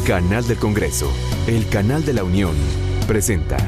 Canal del Congreso, el canal de la Unión, presenta.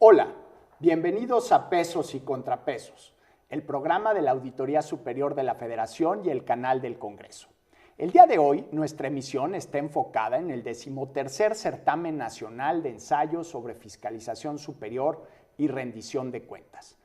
Hola, bienvenidos a Pesos y Contrapesos, el programa de la Auditoría Superior de la Federación y el canal del Congreso. El día de hoy, nuestra emisión está enfocada en el 13º Certamen Nacional de Ensayos sobre Fiscalización Superior y Rendición de Cuentas.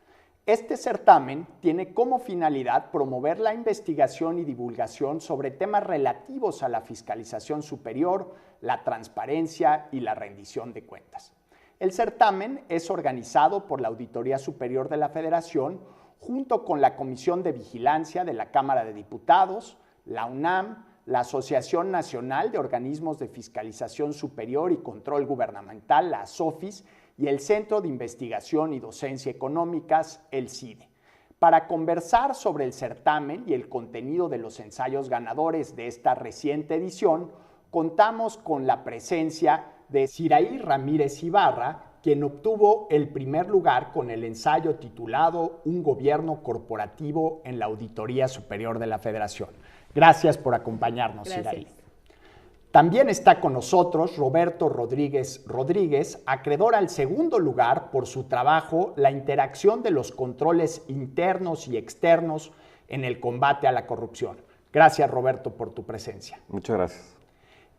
Este certamen tiene como finalidad promover la investigación y divulgación sobre temas relativos a la fiscalización superior, la transparencia y la rendición de cuentas. El certamen es organizado por la Auditoría Superior de la Federación junto con la Comisión de Vigilancia de la Cámara de Diputados, la UNAM, la Asociación Nacional de Organismos de Fiscalización Superior y Control Gubernamental, la ASOFIS, y el Centro de Investigación y Docencia Económicas, el CIDE, para conversar sobre el certamen y el contenido de los ensayos ganadores de esta reciente edición. Contamos con la presencia de Siraí Ramírez Ibarra, quien obtuvo el primer lugar con el ensayo titulado Un gobierno corporativo en la Auditoría Superior de la Federación. Gracias por acompañarnos, Siraí. También está con nosotros Roberto Rodríguez, acreedor al segundo lugar por su trabajo La interacción de los controles internos y externos en el combate a la corrupción. Gracias, Roberto, por tu presencia. Muchas gracias.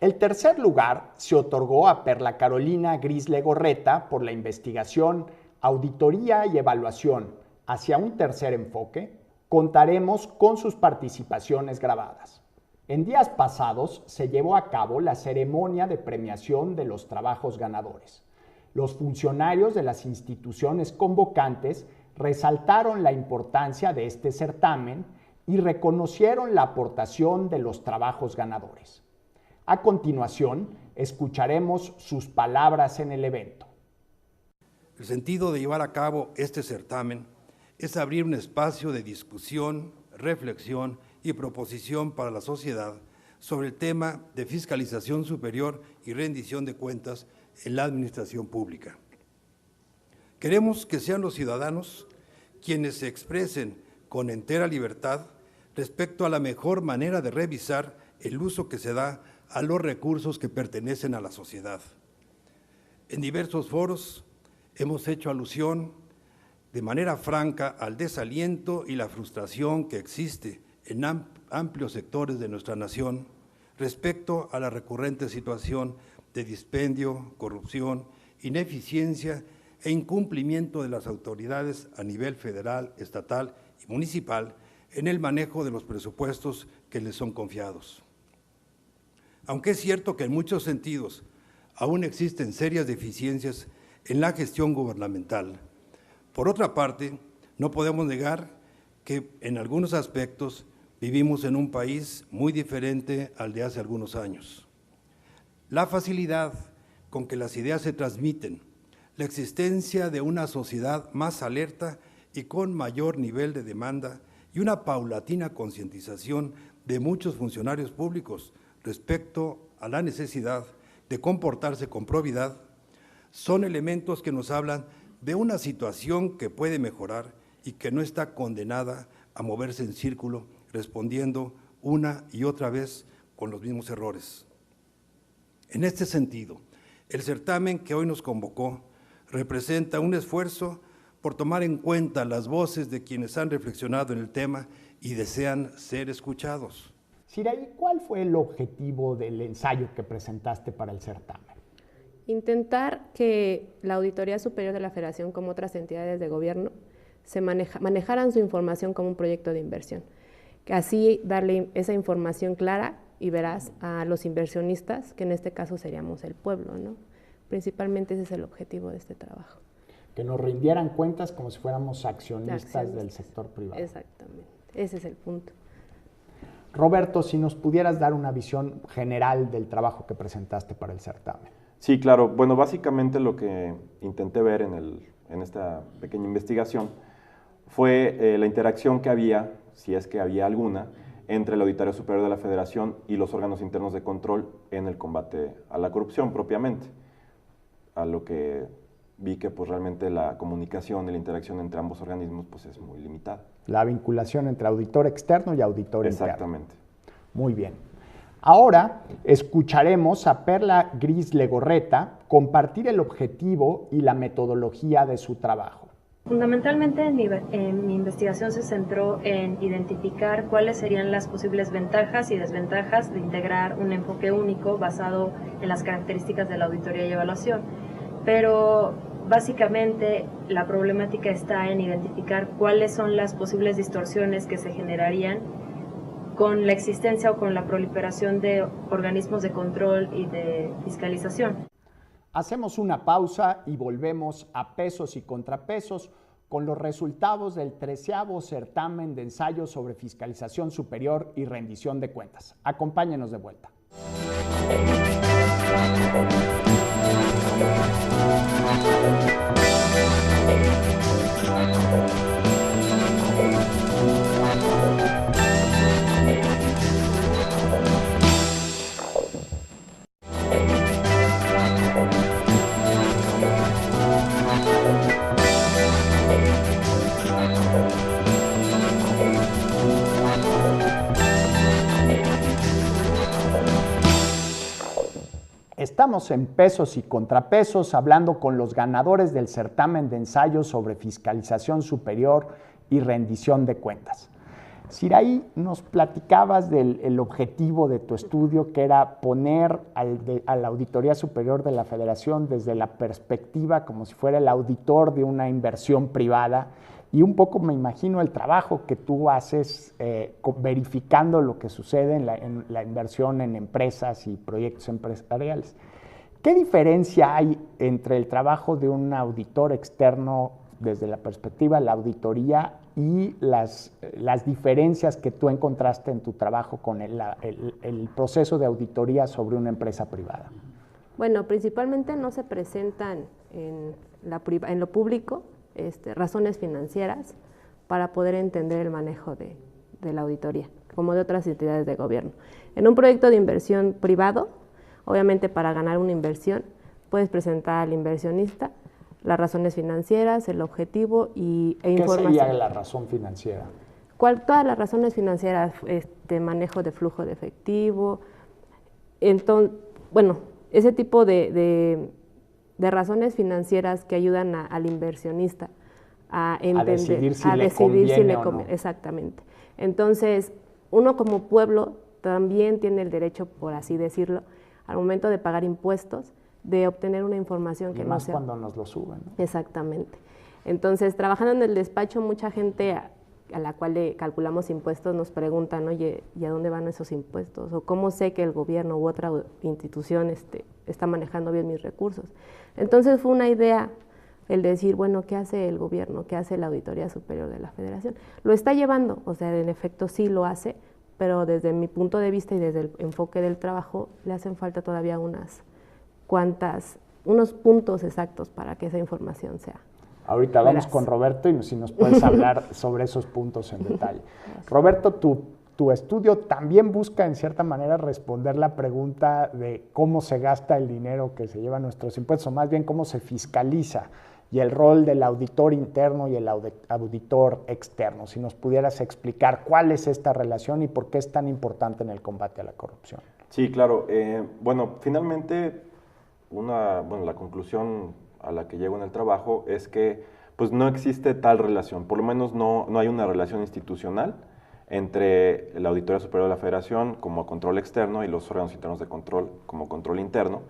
El tercer lugar se otorgó a Perla Carolina Gris Legorreta por la investigación, auditoría y evaluación hacia un tercer enfoque. Contaremos con sus participaciones grabadas. En días pasados se llevó a cabo la ceremonia de premiación de los trabajos ganadores. Los funcionarios de las instituciones convocantes resaltaron la importancia de este certamen y reconocieron la aportación de los trabajos ganadores. A continuación, escucharemos sus palabras en el evento. El sentido de llevar a cabo este certamen es abrir un espacio de discusión, reflexión y proposición para la sociedad sobre el tema de fiscalización superior y rendición de cuentas en la administración pública. Queremos que sean los ciudadanos quienes se expresen con entera libertad respecto a la mejor manera de revisar el uso que se da a los recursos que pertenecen a la sociedad. En diversos foros hemos hecho alusión de manera franca al desaliento y la frustración que existe en amplios sectores de nuestra nación respecto a la recurrente situación de dispendio, corrupción, ineficiencia e incumplimiento de las autoridades a nivel federal, estatal y municipal en el manejo de los presupuestos que les son confiados. Aunque es cierto que en muchos sentidos aún existen serias deficiencias en la gestión gubernamental, por otra parte, no podemos negar que en algunos aspectos vivimos en un país muy diferente al de hace algunos años. La facilidad con que las ideas se transmiten, la existencia de una sociedad más alerta y con mayor nivel de demanda y una paulatina concientización de muchos funcionarios públicos respecto a la necesidad de comportarse con probidad, son elementos que nos hablan de una situación que puede mejorar y que no está condenada a moverse en círculo, respondiendo una y otra vez con los mismos errores. En este sentido, el certamen que hoy nos convocó representa un esfuerzo por tomar en cuenta las voces de quienes han reflexionado en el tema y desean ser escuchados. Siraí, ¿cuál fue el objetivo del ensayo que presentaste para el certamen? Intentar que la Auditoría Superior de la Federación, como otras entidades de gobierno, manejaran su información como un proyecto de inversión. Que así darle esa información clara y veraz a los inversionistas, que en este caso seríamos el pueblo, ¿no? Principalmente ese es el objetivo de este trabajo. Que nos rindieran cuentas como si fuéramos accionistas del sector privado. Exactamente, ese es el punto. Roberto, si nos pudieras dar una visión general del trabajo que presentaste para el certamen. Sí, claro. Bueno, básicamente lo que intenté ver en esta pequeña investigación fue la interacción que había, si es que había alguna, entre la Auditoría Superior de la Federación y los órganos internos de control en el combate a la corrupción propiamente. A lo que vi que pues realmente la comunicación y la interacción entre ambos organismos pues es muy limitada. La vinculación entre auditor externo y auditor Exactamente. interno. Muy bien. Ahora escucharemos a Perla Gris Legorreta compartir el objetivo y la metodología de su trabajo. Fundamentalmente en mi investigación se centró en identificar cuáles serían las posibles ventajas y desventajas de integrar un enfoque único basado en las características de la auditoría y evaluación. Pero básicamente la problemática está en identificar cuáles son las posibles distorsiones que se generarían con la existencia o con la proliferación de organismos de control y de fiscalización. Hacemos una pausa y volvemos a Pesos y Contrapesos con los resultados del 13º certamen de ensayo sobre fiscalización superior y rendición de cuentas. Acompáñenos de vuelta. Estamos en Pesos y Contrapesos hablando con los ganadores del certamen de ensayo sobre fiscalización superior y rendición de cuentas. Siraí, nos platicabas del objetivo de tu estudio, que era poner a la Auditoría Superior de la Federación desde la perspectiva como si fuera el auditor de una inversión privada, y un poco me imagino el trabajo que tú haces verificando lo que sucede en la inversión en empresas y proyectos empresariales. ¿Qué diferencia hay entre el trabajo de un auditor externo desde la perspectiva de la auditoría y las diferencias que tú encontraste en tu trabajo con el proceso de auditoría sobre una empresa privada? Bueno, principalmente no se presentan en lo público razones financieras para poder entender el manejo de la auditoría, como de otras entidades de gobierno. En un proyecto de inversión privado, obviamente para ganar una inversión, puedes presentar al inversionista las razones financieras, el objetivo e información. ¿Qué sería la razón financiera? Todas las razones financieras, manejo de flujo de efectivo, entonces, bueno, ese tipo de razones financieras que ayudan al inversionista a entender, a decidir si le conviene. Exactamente. Entonces, uno como pueblo también tiene el derecho, por así decirlo, al momento de pagar impuestos, de obtener una información que no sea... cuando nos lo suben, ¿no? Exactamente. Entonces, trabajando en el despacho, mucha gente a la cual le calculamos impuestos nos preguntan, oye, ¿y a dónde van esos impuestos? O ¿cómo sé que el gobierno u otra institución está manejando bien mis recursos? Entonces fue una idea el decir, bueno, ¿qué hace el gobierno? ¿Qué hace la Auditoría Superior de la Federación? Lo está llevando, o sea, en efecto sí lo hace, pero desde mi punto de vista y desde el enfoque del trabajo, le hacen falta todavía unos puntos exactos para que esa información sea. Ahorita vamos con Roberto y si nos puedes hablar sobre esos puntos en detalle. Roberto, tu estudio también busca en cierta manera responder la pregunta de cómo se gasta el dinero que se lleva nuestros impuestos, o más bien cómo se fiscaliza, y el rol del auditor interno y el auditor externo. Si nos pudieras explicar cuál es esta relación y por qué es tan importante en el combate a la corrupción. Sí, claro. Bueno, finalmente, la conclusión a la que llego en el trabajo es que pues, no existe tal relación, por lo menos no hay una relación institucional entre la Auditoría Superior de la Federación como control externo y los órganos internos de control como control interno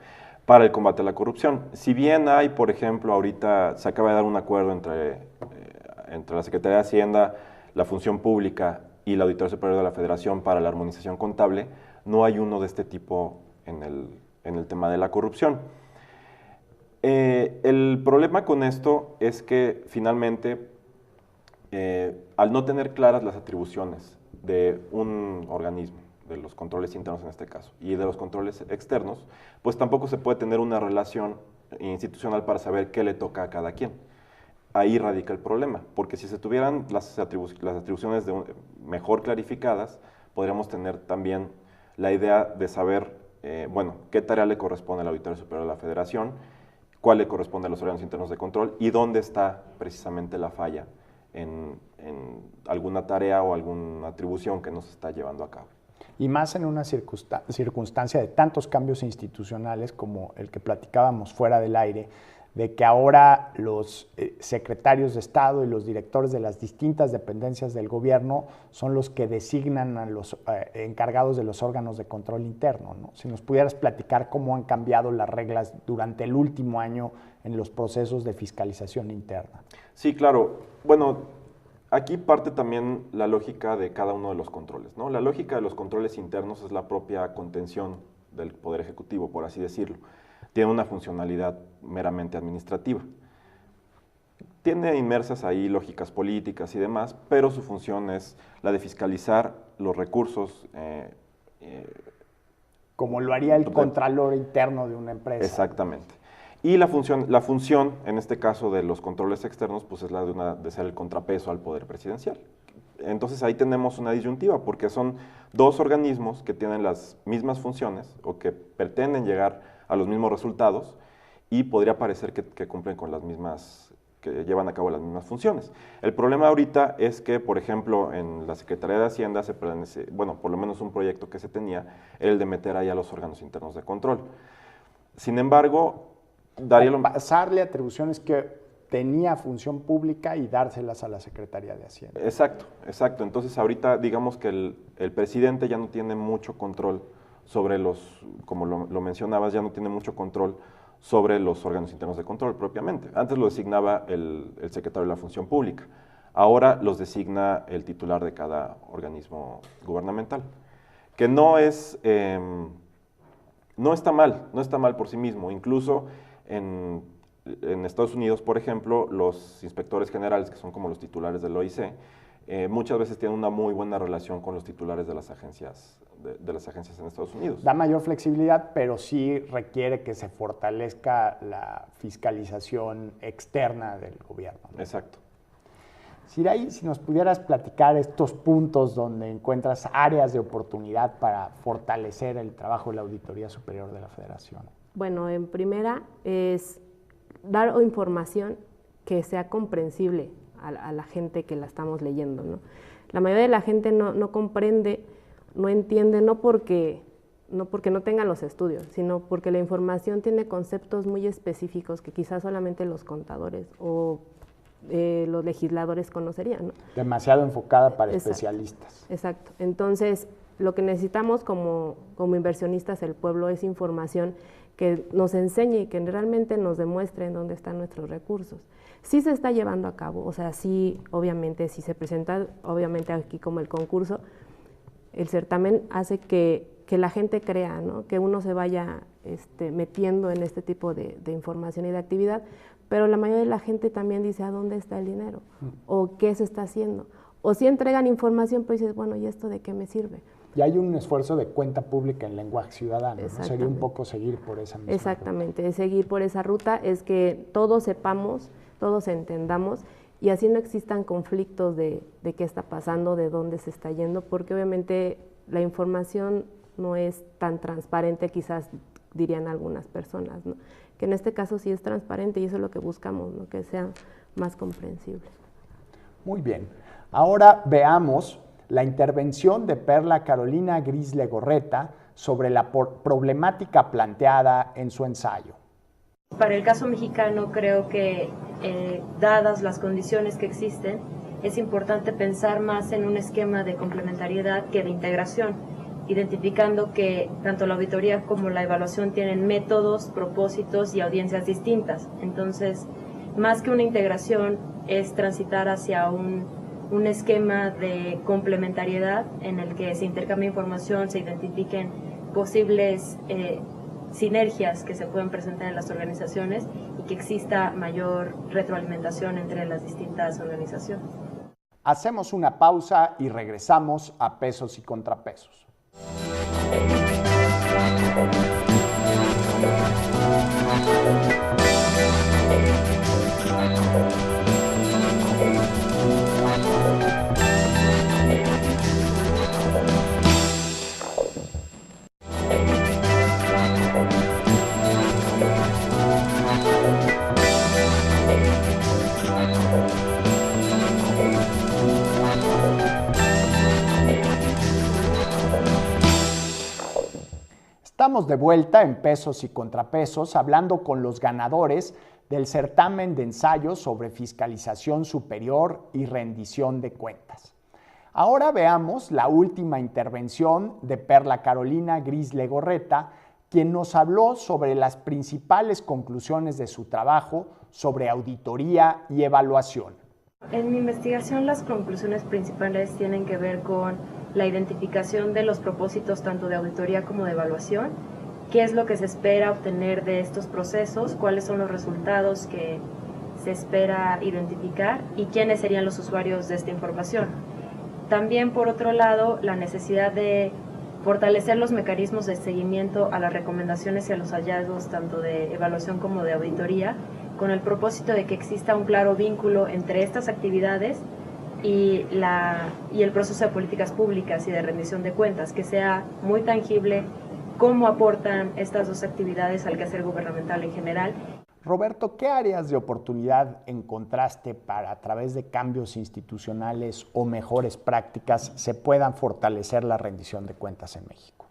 para el combate a la corrupción. Si bien hay, por ejemplo, ahorita se acaba de dar un acuerdo entre la Secretaría de Hacienda, la Función Pública y la Auditoría Superior de la Federación para la armonización contable, no hay uno de este tipo en el tema de la corrupción. El problema con esto es que finalmente, al no tener claras las atribuciones de un organismo, de los controles internos en este caso, y de los controles externos, pues tampoco se puede tener una relación institucional para saber qué le toca a cada quien. Ahí radica el problema, porque si se tuvieran las atribuciones mejor clarificadas, podríamos tener también la idea de saber, bueno, qué tarea le corresponde al Auditorio Superior de la Federación, cuál le corresponde a los órganos internos de control y dónde está precisamente la falla en alguna tarea o alguna atribución que no se está llevando a cabo. Y más en una circunstancia de tantos cambios institucionales como el que platicábamos fuera del aire, de que ahora los secretarios de Estado y los directores de las distintas dependencias del gobierno son los que designan a los encargados de los órganos de control interno, ¿no? Si nos pudieras platicar cómo han cambiado las reglas durante el último año en los procesos de fiscalización interna. Sí, claro. Bueno, aquí parte también la lógica de cada uno de los controles, ¿no? La lógica de los controles internos es la propia contención del Poder Ejecutivo, por así decirlo. Tiene una funcionalidad meramente administrativa. Tiene inmersas ahí lógicas políticas y demás, pero su función es la de fiscalizar los recursos. Como lo haría el contralor interno de una empresa. Exactamente. Y la función, en este caso de los controles externos, pues es la de ser el contrapeso al poder presidencial. Entonces ahí tenemos una disyuntiva, porque son dos organismos que tienen las mismas funciones o que pretenden llegar a los mismos resultados y podría parecer que cumplen con las mismas, que llevan a cabo las mismas funciones. El problema ahorita es que, por ejemplo, en la Secretaría de Hacienda bueno, por lo menos un proyecto que se tenía era el de meter ahí a los órganos internos de control. Sin embargo, pasarle atribuciones que tenía función pública y dárselas a la Secretaría de Hacienda. Exacto, exacto. Entonces ahorita digamos que el presidente ya no tiene mucho control sobre como lo mencionabas, ya no tiene mucho control sobre los órganos internos de control propiamente. Antes lo designaba el secretario de la Función Pública, ahora los designa el titular de cada organismo gubernamental, que no está mal por sí mismo. Incluso en Estados Unidos, por ejemplo, los inspectores generales, que son como los titulares del OIC, muchas veces tienen una muy buena relación con los titulares de las agencias en Estados Unidos. Da mayor flexibilidad, pero sí requiere que se fortalezca la fiscalización externa del gobierno, ¿no? Exacto. Siraí, si nos pudieras platicar estos puntos donde encuentras áreas de oportunidad para fortalecer el trabajo de la Auditoría Superior de la Federación. Bueno, en primera es dar información que sea comprensible a la gente que la estamos leyendo, ¿no? La mayoría de la gente no comprende, no entiende, no porque no tengan los estudios, sino porque la información tiene conceptos muy específicos que quizás solamente los contadores o los legisladores conocerían, ¿no? Demasiado enfocada para especialistas. Exacto. Entonces, lo que necesitamos como inversionistas del pueblo es información que nos enseñe y que realmente nos demuestre en dónde están nuestros recursos. Sí se está llevando a cabo, o sea, sí, obviamente, si se presenta, obviamente aquí como el concurso, el certamen hace que la gente crea, ¿no? Que uno se vaya metiendo en este tipo de información y de actividad, pero la mayoría de la gente también dice a dónde está el dinero, o qué se está haciendo, o si entregan información, pues dices, bueno, ¿y esto de qué me sirve? Y hay un esfuerzo de cuenta pública en lenguaje ciudadano, ¿no? Sería un poco seguir por esa misma Exactamente, ruta. Seguir por esa ruta es que todos sepamos, todos entendamos, y así no existan conflictos de qué está pasando, de dónde se está yendo, porque obviamente la información no es tan transparente, quizás dirían algunas personas, ¿no? Que en este caso sí es transparente y eso es lo que buscamos, ¿no? Que sea más comprensible. Muy bien. Ahora veamos la intervención de Perla Carolina Gris Legorreta sobre la problemática planteada en su ensayo. Para el caso mexicano creo que, dadas las condiciones que existen, es importante pensar más en un esquema de complementariedad que de integración, identificando que tanto la auditoría como la evaluación tienen métodos, propósitos y audiencias distintas. Entonces, más que una integración, es transitar hacia un un esquema de complementariedad en el que se intercambie información, se identifiquen posibles sinergias que se pueden presentar en las organizaciones y que exista mayor retroalimentación entre las distintas organizaciones. Hacemos una pausa y regresamos a Pesos y Contrapesos. Estamos de vuelta en Pesos y Contrapesos hablando con los ganadores del certamen de ensayos sobre fiscalización superior y rendición de cuentas. Ahora veamos la última intervención de Perla Carolina Gris Legorreta, quien nos habló sobre las principales conclusiones de su trabajo sobre auditoría y evaluación. En mi investigación, las conclusiones principales tienen que ver con la identificación de los propósitos tanto de auditoría como de evaluación, qué es lo que se espera obtener de estos procesos, cuáles son los resultados que se espera identificar y quiénes serían los usuarios de esta información. También, por otro lado, la necesidad de fortalecer los mecanismos de seguimiento a las recomendaciones y a los hallazgos tanto de evaluación como de auditoría, con el propósito de que exista un claro vínculo entre estas actividades y el proceso de políticas públicas y de rendición de cuentas, que sea muy tangible cómo aportan estas dos actividades al quehacer gubernamental en general. Roberto, ¿qué áreas de oportunidad encontraste para, a través de cambios institucionales o mejores prácticas, se puedan fortalecer la rendición de cuentas en México?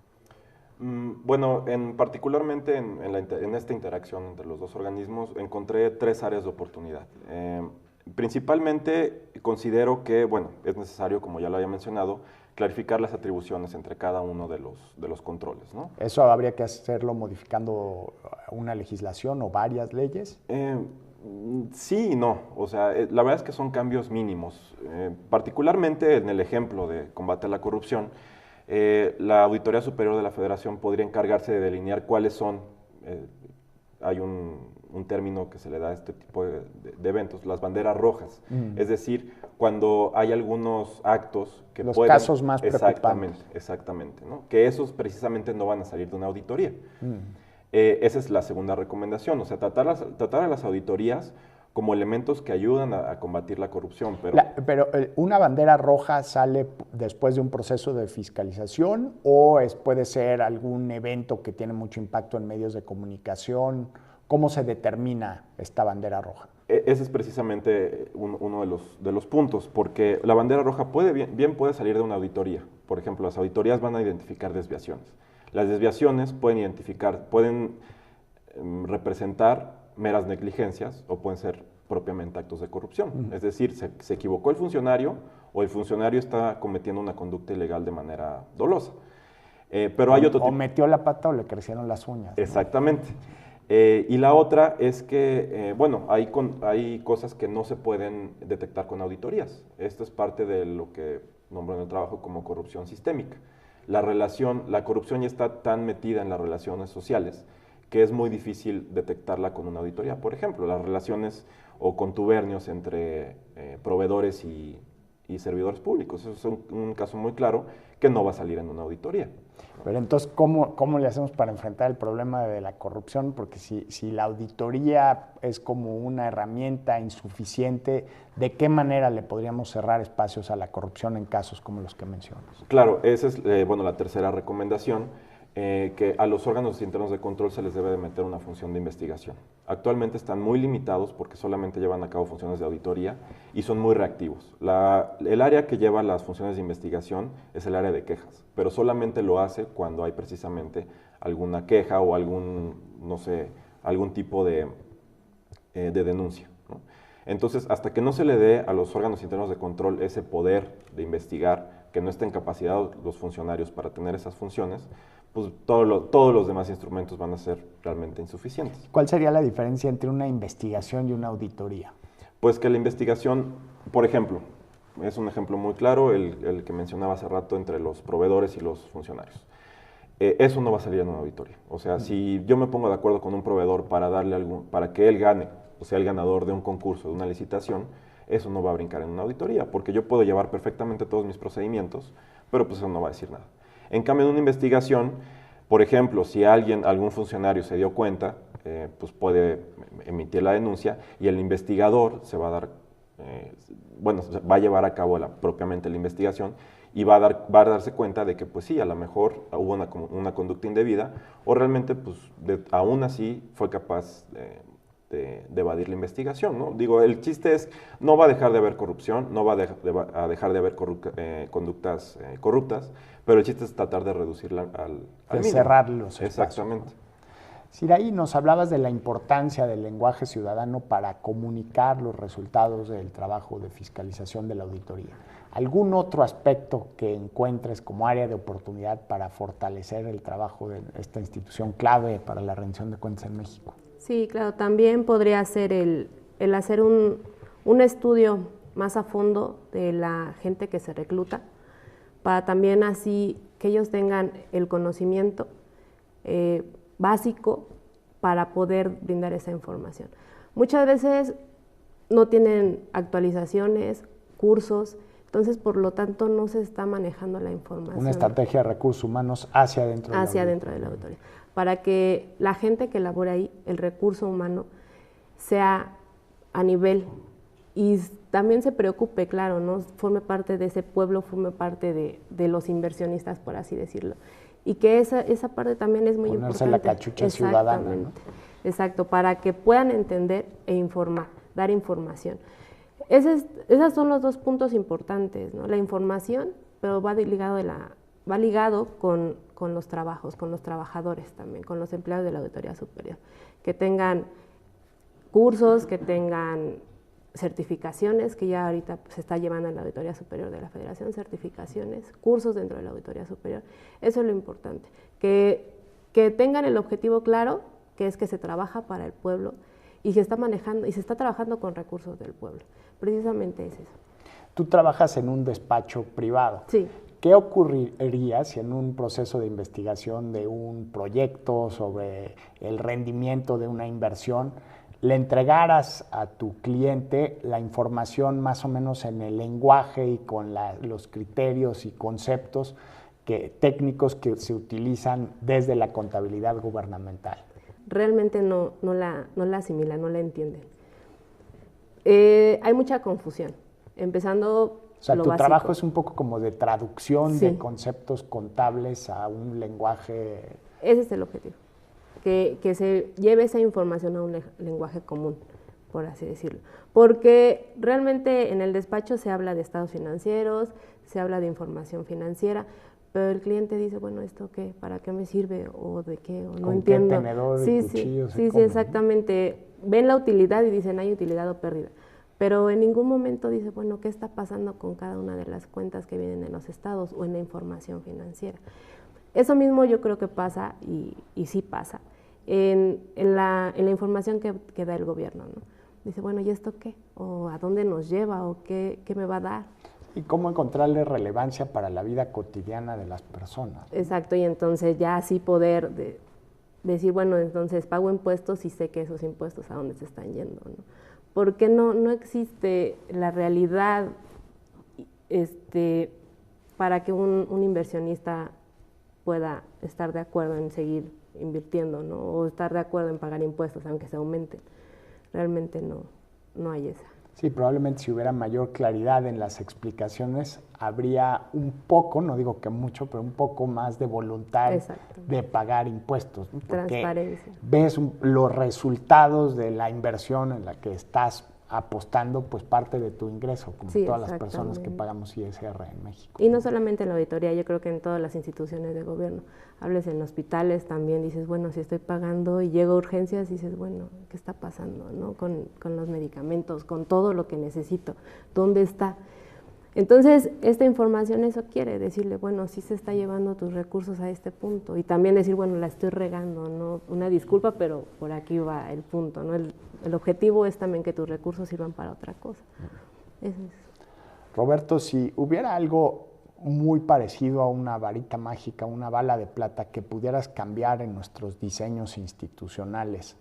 Bueno, particularmente en esta interacción entre los dos organismos encontré 3 áreas de oportunidad. Principalmente considero que, bueno, es necesario, como ya lo había mencionado, clarificar las atribuciones entre cada uno de los controles, ¿no? ¿Eso habría que hacerlo modificando una legislación o varias leyes? Sí y no. O sea, la verdad es que son cambios mínimos. Particularmente en el ejemplo de combate a la corrupción, la Auditoría Superior de la Federación podría encargarse de delinear cuáles son, hay un término que se le da a este tipo de eventos, las banderas rojas. Es decir, cuando hay algunos actos que los pueden... casos más preocupantes. Exactamente, ¿no? Que esos precisamente no van a salir de una auditoría. Esa es la segunda recomendación, o sea, tratar a las auditorías como elementos que ayudan a combatir la corrupción. Pero ¿una bandera roja sale después de un proceso de fiscalización o puede ser algún evento que tiene mucho impacto en medios de comunicación? ¿Cómo se determina esta bandera roja? Ese es precisamente uno de los puntos, porque la bandera roja bien puede salir de una auditoría. Por ejemplo, las auditorías van a identificar desviaciones. Las desviaciones pueden representar meras negligencias o pueden ser propiamente actos de corrupción. Es decir, se equivocó el funcionario o el funcionario está cometiendo una conducta ilegal de manera dolosa. Pero hay otro tipo. O metió la pata o le crecieron las uñas, ¿no? Exactamente. Y la otra es que, bueno, hay cosas que no se pueden detectar con auditorías. Esto es parte de lo que nombro en el trabajo como corrupción sistémica. La corrupción ya está tan metida en las relaciones sociales que es muy difícil detectarla con una auditoría. Por ejemplo, las relaciones o contubernios entre proveedores y servidores públicos. Eso es un caso muy claro que no va a salir en una auditoría. Pero entonces, ¿cómo le hacemos para enfrentar el problema de la corrupción? Porque si la auditoría es como una herramienta insuficiente, ¿de qué manera le podríamos cerrar espacios a la corrupción en casos como los que mencionas? Claro, esa es bueno, la tercera recomendación, que a los órganos internos de control se les debe de meter una función de investigación. Actualmente están muy limitados porque solamente llevan a cabo funciones de auditoría y son muy reactivos. El área que lleva las funciones de investigación es el área de quejas, pero solamente lo hace cuando hay precisamente alguna queja o algún tipo de denuncia, ¿no? Entonces, hasta que no se le dé a los órganos internos de control ese poder de investigar, que no estén capacitados los funcionarios para tener esas funciones, pues todos los demás instrumentos van a ser realmente insuficientes. ¿Cuál sería la diferencia entre una investigación y una auditoría? Pues que la investigación, por ejemplo, es un ejemplo muy claro, el que mencionaba hace rato entre los proveedores y los funcionarios. Eso no va a salir en una auditoría. O sea, si yo me pongo de acuerdo con un proveedor para que él gane, o sea, el ganador de un concurso, de una licitación, eso no va a brincar en una auditoría, porque yo puedo llevar perfectamente todos mis procedimientos, pero pues eso no va a decir nada. En cambio, en una investigación, por ejemplo, si algún funcionario se dio cuenta, pues puede emitir la denuncia y el investigador se va a dar, va a llevar a cabo propiamente la investigación y va a darse cuenta de que, pues sí, a lo mejor hubo una conducta indebida o realmente, pues, aún así fue capaz de evadir la investigación, ¿no? Digo, el chiste es, no va a dejar de haber corrupción, no va a dejar de haber conductas corruptas, pero el chiste es tratar de reducirla al mínimo. Cerrar los espacios. Exactamente. Siraí, nos hablabas de la importancia del lenguaje ciudadano para comunicar los resultados del trabajo de fiscalización de la auditoría. ¿Algún otro aspecto que encuentres como área de oportunidad para fortalecer el trabajo de esta institución clave para la rendición de cuentas en México? Sí, claro, también podría ser el hacer un estudio más a fondo de la gente que se recluta, para también así que ellos tengan el conocimiento básico para poder brindar esa información. Muchas veces no tienen actualizaciones, cursos, entonces por lo tanto no se está manejando la información. Una estrategia de recursos humanos hacia adentro de la auditoría, para que la gente que labora ahí, el recurso humano, sea a nivel y también se preocupe, claro, ¿no? Forme parte de ese pueblo, forme parte de los inversionistas, por así decirlo. Y que esa parte también es muy importante. Ponerse la cachucha ciudadana, ¿no? Exacto, para que puedan entender e informar, dar información. Esos son los dos puntos importantes, ¿no? La información, pero va ligado con los trabajos, con los trabajadores también, con los empleados de la Auditoría Superior, que tengan cursos, que tengan certificaciones, que ya ahorita se está llevando en la Auditoría Superior de la Federación, certificaciones, cursos dentro de la Auditoría Superior. Eso es lo importante, que tengan el objetivo claro, que es que se trabaja para el pueblo y se está manejando y se está trabajando con recursos del pueblo. Precisamente es eso. Tú trabajas en un despacho privado. Sí. ¿Qué ocurriría si en un proceso de investigación de un proyecto sobre el rendimiento de una inversión le entregaras a tu cliente la información más o menos en el lenguaje y con los criterios y conceptos técnicos que se utilizan desde la contabilidad gubernamental? Realmente no la asimilan, no la entienden. Hay mucha confusión, empezando. O sea, tu básico. Trabajo es un poco como de traducción de conceptos contables a un lenguaje. Ese es el objetivo, que se lleve esa información a un lenguaje común, por así decirlo. Porque realmente en el despacho se habla de estados financieros, se habla de información financiera, pero el cliente dice, bueno, ¿esto qué? ¿Para qué me sirve? ¿O de qué? ¿O no entiendo? ¿Con qué tenedor y cuchillo se come? Sí, exactamente. Ven la utilidad y dicen, hay utilidad o pérdida. Pero en ningún momento dice, bueno, ¿qué está pasando con cada una de las cuentas que vienen en los estados o en la información financiera? Eso mismo yo creo que pasa, y sí pasa, en la información que da el gobierno, ¿no? Dice, bueno, ¿y esto qué? ¿O a dónde nos lleva? ¿O qué me va a dar? ¿Y cómo encontrarle relevancia para la vida cotidiana de las personas? Exacto, y entonces ya así poder decir, bueno, entonces pago impuestos y sé que esos impuestos a dónde se están yendo, ¿no? Porque no existe la realidad para que un inversionista pueda estar de acuerdo en seguir invirtiendo, ¿no? O estar de acuerdo en pagar impuestos, aunque se aumenten. Realmente no hay esa. Sí, probablemente si hubiera mayor claridad en las explicaciones, habría un poco, no digo que mucho, pero un poco más de voluntad de pagar impuestos, ¿no? Transparencia. Ves los resultados de la inversión en la que estás apostando, pues parte de tu ingreso, como todas las personas que pagamos ISR en México. Y no solamente en la auditoría, yo creo que en todas las instituciones de gobierno. Hables en hospitales también, dices, bueno, si estoy pagando y llego a urgencias, dices, bueno, ¿qué está pasando, no? Con los medicamentos, con todo lo que necesito, ¿dónde está? Entonces, esta información eso quiere decirle, bueno, sí se está llevando tus recursos a este punto, y también decir, bueno, la estoy regando, ¿no? Una disculpa, pero por aquí va el punto, ¿no? El objetivo es también que tus recursos sirvan para otra cosa. Eso es. Roberto, si hubiera algo muy parecido a una varita mágica, una bala de plata que pudieras cambiar en nuestros diseños institucionales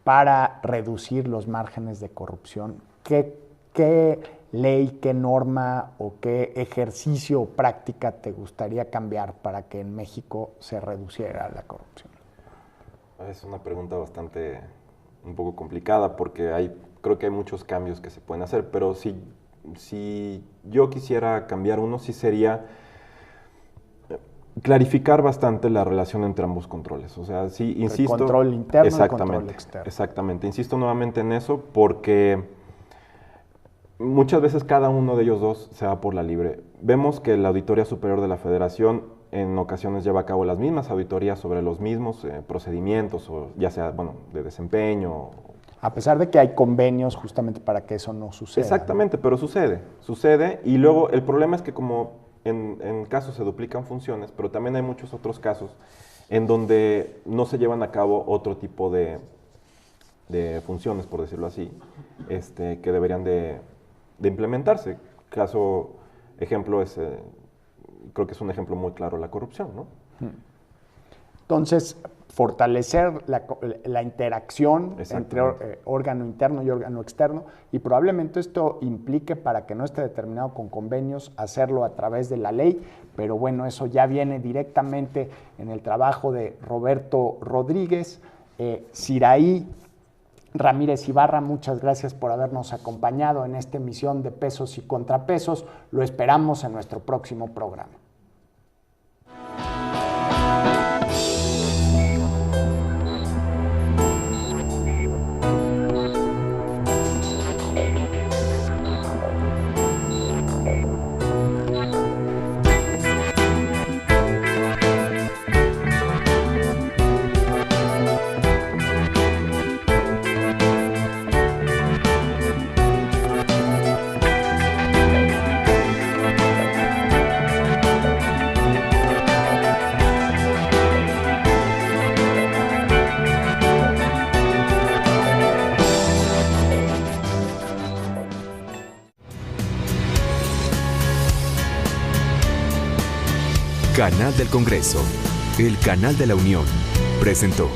para reducir los márgenes de corrupción, ¿qué ley, qué norma o qué ejercicio o práctica te gustaría cambiar para que en México se reduciera la corrupción? Es una pregunta bastante, un poco complicada porque creo que hay muchos cambios que se pueden hacer, pero si yo quisiera cambiar uno, sí sería clarificar bastante la relación entre ambos controles. O sea, sí, insisto... El control interno y el control externo. Exactamente. Insisto nuevamente en eso porque muchas veces cada uno de ellos dos se va por la libre. Vemos que la Auditoría Superior de la Federación en ocasiones lleva a cabo las mismas auditorías sobre los mismos procedimientos, o ya sea, bueno, de desempeño. A pesar de que hay convenios justamente para que eso no suceda. Exactamente, ¿no? Pero sucede, y luego el problema es que como en casos se duplican funciones, pero también hay muchos otros casos en donde no se llevan a cabo otro tipo de funciones, por decirlo así, que deberían de implementarse. Ejemplo es, creo que es un ejemplo muy claro, la corrupción, ¿no? Entonces, fortalecer la interacción entre órgano interno y órgano externo, y probablemente esto implique, para que no esté determinado con convenios, hacerlo a través de la ley, pero bueno, eso ya viene directamente en el trabajo de Roberto Rodríguez. Siraí Ramírez Ibarra, muchas gracias por habernos acompañado en esta emisión de Pesos y Contrapesos. Lo esperamos en nuestro próximo programa. Canal del Congreso, el canal de la Unión, presentó.